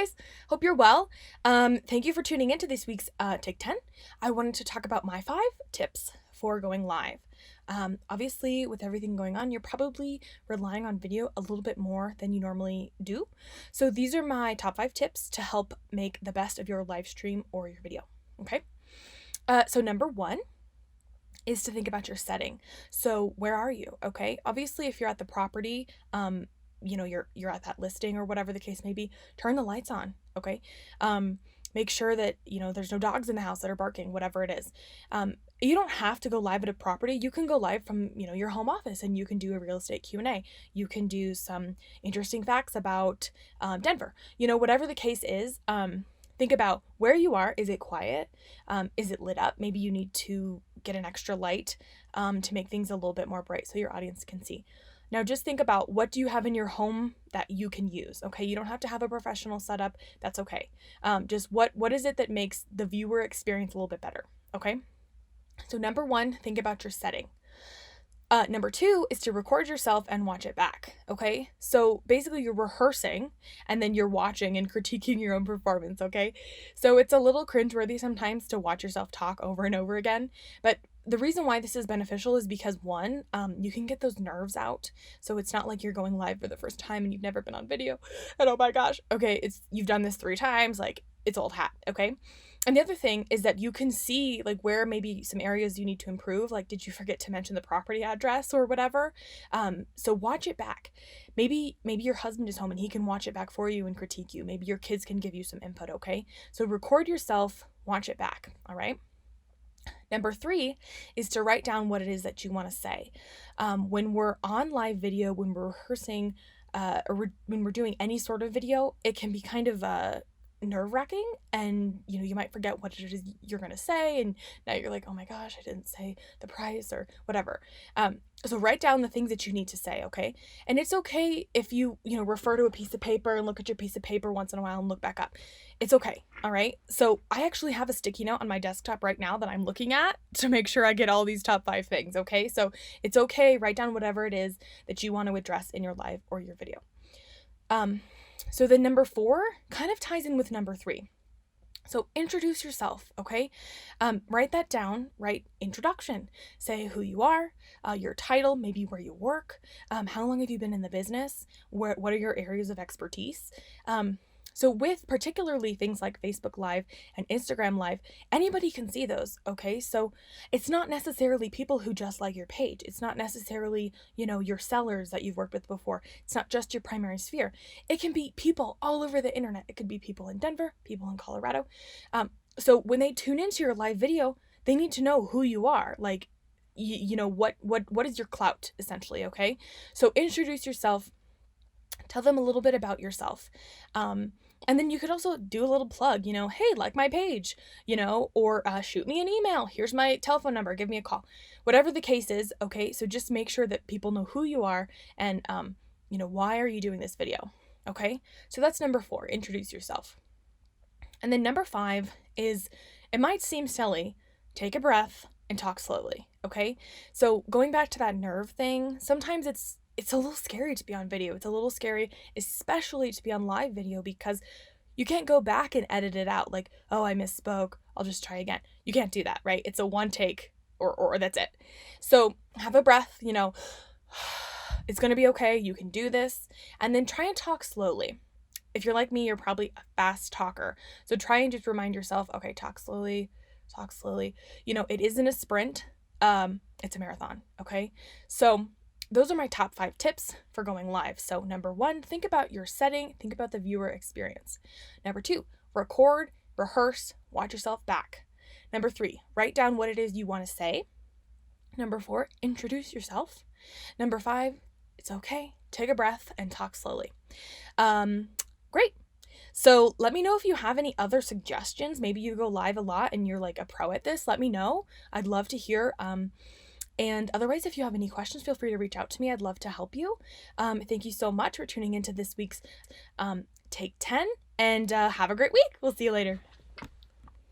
guys, hope you're well. Thank you for tuning into this week's Take 10. I wanted to talk about my 5 tips for going live. Obviously, with everything going on, you're probably relying on video a little bit more than you normally do. So these are my top 5 tips to help make the best of your live stream or your video. Okay. So number 1 is to think about your setting. So where are you? Okay. Obviously, if you're at the property, you're at that listing or whatever the case may be, turn the lights on. Okay. Make sure that, there's no dogs in the house that are barking, whatever it is. You don't have to go live at a property. You can go live from, your home office, and you can do a real estate Q&A. You can do some interesting facts about Denver, whatever the case is. Think about where you are. Is it quiet? Is it lit up? Maybe you need to get an extra light to make things a little bit more bright so your audience can see. Now just think about, what do you have in your home that you can use? Okay, you don't have to have a professional setup. That's okay. Just what is it that makes the viewer experience a little bit better? Okay. So number 1, think about your setting. Number 2 is to record yourself and watch it back. Okay. So basically you're rehearsing and then you're watching and critiquing your own performance. Okay. So it's a little cringeworthy sometimes to watch yourself talk over and over again. But the reason why this is beneficial is because 1, you can get those nerves out. So it's not like you're going live for the first time and you've never been on video. And oh my gosh. Okay. You've done this 3 times. Like, it's old hat. Okay. And the other thing is that you can see like where maybe some areas you need to improve. Like, did you forget to mention the property address or whatever? So watch it back. Maybe your husband is home and he can watch it back for you and critique you. Maybe your kids can give you some input. Okay. So record yourself, watch it back. All right. Number 3 is to write down what it is that you want to say. When we're on live video, when we're rehearsing, when we're doing any sort of video, it can be kind of nerve-wracking, and you might forget what it is you're going to say, and now you're like, oh my gosh, I didn't say the price or whatever. So write down the things that you need to say. Okay. And it's okay if you refer to a piece of paper and look at your piece of paper once in a while and look back up. It's okay. All right. So I actually have a sticky note on my desktop right now that I'm looking at to make sure I get all these top 5 things. Okay. So it's okay. Write down whatever it is that you want to address in your live or your video. So then number 4 kind of ties in with number 3. So introduce yourself, okay? Write that down, write introduction. Say who you are, your title, maybe where you work, how long have you been in the business, what are your areas of expertise. So with particularly things like Facebook Live and Instagram Live, anybody can see those, okay? So it's not necessarily people who just like your page. It's not necessarily, your sellers that you've worked with before. It's not just your primary sphere. It can be people all over the internet. It could be people in Denver, people in Colorado. So when they tune into your live video, they need to know who you are. Like, what is your clout, essentially, okay? So introduce yourself. Tell them a little bit about yourself. And then you could also do a little plug, hey, like my page, or shoot me an email. Here's my telephone number. Give me a call. Whatever the case is, okay? So just make sure that people know who you are and, why are you doing this video, okay? So that's number 4, introduce yourself. And then number 5 is, it might seem silly, take a breath and talk slowly, okay? So going back to that nerve thing, sometimes it's a little scary to be on video. It's a little scary, especially to be on live video, because you can't go back and edit it out. Like, oh, I misspoke, I'll just try again. You can't do that, right? It's a one take or that's it. So have a breath, it's going to be okay. You can do this. And then try and talk slowly. If you're like me, you're probably a fast talker. So try and just remind yourself, okay, talk slowly, talk slowly. It isn't a sprint. It's a marathon. Okay. So those are my top 5 tips for going live. So number 1, think about your setting. Think about the viewer experience. Number 2, record, rehearse, watch yourself back. Number 3, write down what it is you want to say. Number 4, introduce yourself. Number 5, it's okay. Take a breath and talk slowly. Great. So let me know if you have any other suggestions. Maybe you go live a lot and you're like a pro at this. Let me know. I'd love to hear. And otherwise, if you have any questions, feel free to reach out to me. I'd love to help you. Thank you so much for tuning into this week's Take 10, and have a great week. We'll see you later.